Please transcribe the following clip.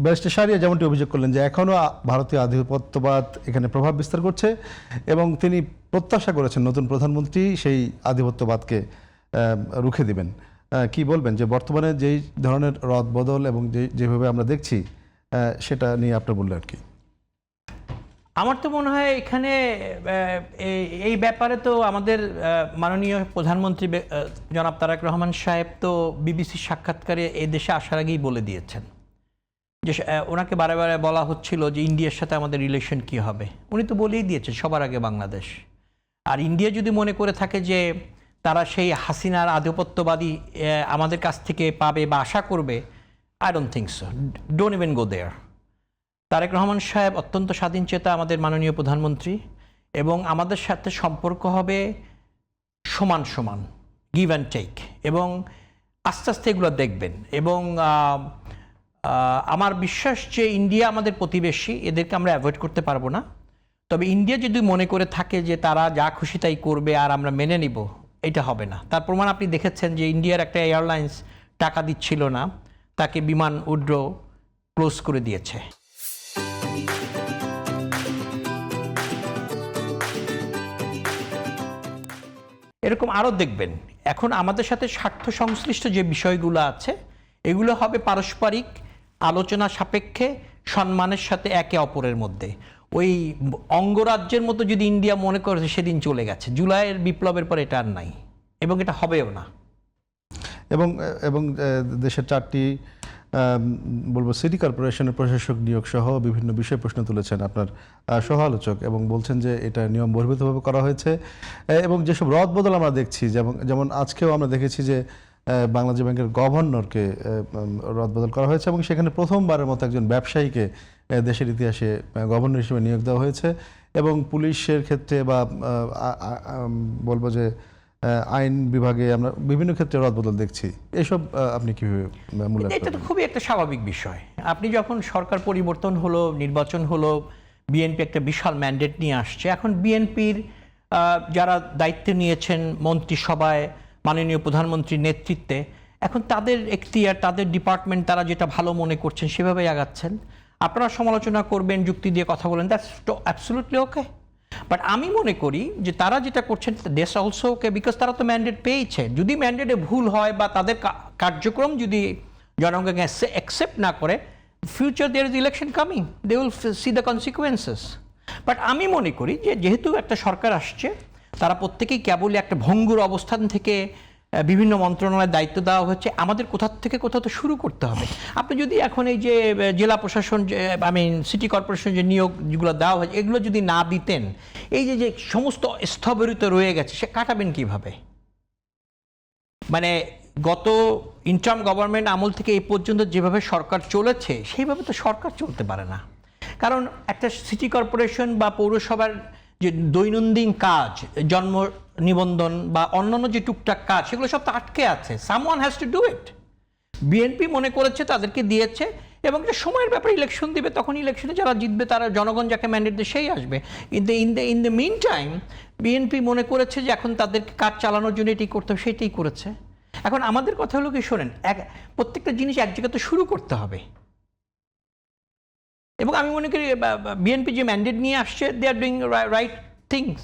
Barrister Shahriar যেমনটি অভিযোগ করলেন যে এখনও ভারতীয় আধিপত্যবাদ এখানে প্রভাব বিস্তার করছে এবং তিনি প্রত্যাশা করেছেন নতুন প্রধানমন্ত্রী সেই আধিপত্যবাদকে রুখে দিবেন। কি বলবেন যে বর্তমানে যেই ধরনের রদবদল এবং যেভাবে আমরা দেখছি সেটা নিয়ে আপনার বললেন আর কি? আমার তো মনে হয় এখানে এই ব্যাপারে তো আমাদের মাননীয় প্রধানমন্ত্রী জনাব তারেক রহমান সাহেব তো বিবিসির সাক্ষাৎকারে এই দেশে আসার আগেই বলে দিয়েছেন যে ওনাকে বারে বারে বলা হচ্ছিল যে ইন্ডিয়ার সাথে আমাদের রিলেশন কি হবে। উনি তো বলেই দিয়েছেন সবার আগে বাংলাদেশ। আর ইন্ডিয়া যদি মনে করে থাকে যে তারা সেই হাসিনার আধিপত্যবাদী আমাদের কাছ থেকে পাবে বা আশা করবে, I don't think so, don't even go there. Tarique Rahman সাহেব অত্যন্ত স্বাধীনচেতা আমাদের মাননীয় প্রধানমন্ত্রী, এবং আমাদের সাথে সম্পর্ক হবে সমান সমান, গিভ অ্যান্ড টেক, এবং আস্তে আস্তে এগুলো দেখবেন। এবং আমার বিশ্বাস যে ইন্ডিয়া আমাদের প্রতিবেশী, এদেরকে আমরা অ্যাভয়েড করতে পারবো না। তবে ইন্ডিয়া যদি মনে করে থাকে যে তারা যা খুশি তাই করবে আর আমরা মেনে নিব, এটা হবে না। তার প্রমাণ আপনি দেখেছেন যে ইন্ডিয়ার একটা এয়ারলাইন্স টাকা দিচ্ছিল না, তাকে বিমান উড্র ক্লোজ করে দিয়েছে। এরকম আরও দেখবেন। এখন আমাদের সাথে স্বার্থ সংশ্লিষ্ট যে বিষয়গুলো আছে এগুলো হবে পারস্পরিক আলোচনা সাপেক্ষে, সম্মানের সাথে একে অপরের মধ্যে। ওই অঙ্গরাজ্যের মতো যদি ইন্ডিয়া মনে করেছে সেদিন চলে গেছে, জুলাইয়ের বিপ্লবের পর এটা আর নাই, এবং এটা হবেও না। এবং দেশের 4টি বলবো সিটি কর্পোরেশনের প্রশাসক নিয়োগ সহ বিভিন্ন বিষয়ে প্রশ্ন তুলেছেন আপনার সহ-আলোচক, এবং বলছেন যে এটা নিয়ম বহির্ভূতভাবে করা হয়েছে। এবং যেসব রদবদল আমরা দেখছি, যেমন আজকেও আমরা দেখেছি যে বাংলাদেশ ব্যাংকের গভর্নরকে রদবদল করা হয়েছে, এবং সেখানে প্রথমবারের মতো একজন ব্যবসায়ীকে দেশের ইতিহাসে গভর্নর হিসেবে নিয়োগ দেওয়া হয়েছে। এবং পুলিশের ক্ষেত্রে বা বলবো যে আইন বিভাগে আমরা বিভিন্ন ক্ষেত্রে রদবদল দেখছি। এসব আপনি কিভাবে মূল্যায়ন করেন? এটা তো খুবই একটা স্বাভাবিক বিষয়। আপনি যখন সরকার পরিবর্তন হলো, নির্বাচন হলো, বিএনপি একটা বিশাল ম্যান্ডেট নিয়ে আসছে। এখন বিএনপির যারা দায়িত্ব নিয়েছেন মন্ত্রিসভায় মাননীয় প্রধানমন্ত্রীর নেতৃত্বে, এখন তাদের এখতিয়ার, তাদের ডিপার্টমেন্ট, তারা যেটা ভালো মনে করছেন সেভাবেই আগাচ্ছেন। আপনারা সমালোচনা করবেন, যুক্তি দিয়ে কথা বলেন, দ্যাটস অ্যাবসলিউটলি ওকে। বাট আমি মনে করি যে তারা যেটা করছেন দেশ অলসো ওকে, বিকজ তারা তো ম্যান্ডেট পেয়েছে। যদি ম্যান্ডেটে ভুল হয় বা তাদের কার্যক্রম যদি জনগণ অ্যাকসেপ্ট না করে, future there is election coming, they will see the consequences. But আমি মনে করি যে যেহেতু একটা সরকার আসছে, তারা প্রত্যেকেই কেবলই একটা ভঙ্গুর অবস্থান থেকে বিভিন্ন মন্ত্রণালয়ের দায়িত্ব দেওয়া হচ্ছে। আমাদের কোথা থেকে কোথাও তো শুরু করতে হবে। আপনি যদি এখন এই যে জেলা প্রশাসন, সিটি কর্পোরেশন যে নিয়োগ যেগুলো দেওয়া হয়েছে, এগুলো যদি না দিতেন, এই যে সমস্ত স্থবিরত রয়ে গেছে, সে কাটাবেন কিভাবে? মানে গত ইন্টার্ম গভর্নমেন্ট আমল থেকে এই পর্যন্ত যেভাবে সরকার চলেছে সেইভাবে তো সরকার চলতে পারে না। কারণ একটা সিটি কর্পোরেশন বা পৌরসভার যে দৈনন্দিন কাজ, জন্ম নিবন্ধন বা অন্যান্য যে টুকটাক কাজ, সেগুলো সব তো আটকে আছে। Someone has to do it. BNP মনে করেছে তাদেরকে দিয়েছে, এবং এটা সময়ের ব্যাপারে, ইলেকশন দিবে, তখন ইলেকশনে যারা জিতবে তারা, জনগণ যাকে ম্যান্ডেট দেয় সেই আসবে। কিন্তু in the meantime BNP মনে করেছে যে এখন তাদেরকে কাজ চালানোর জন্য এটাই করতে হবে, সেটাই করেছে। এখন আমাদের কথা হলো কি, শোনেন, প্রত্যেকটা জিনিস এক জায়গাতে শুরু করতে হবে। এবং আমি মনে করি বিএনপি যে ম্যান্ডেট নিয়ে আসছে, দে আর ডুইং রাইট থিংস।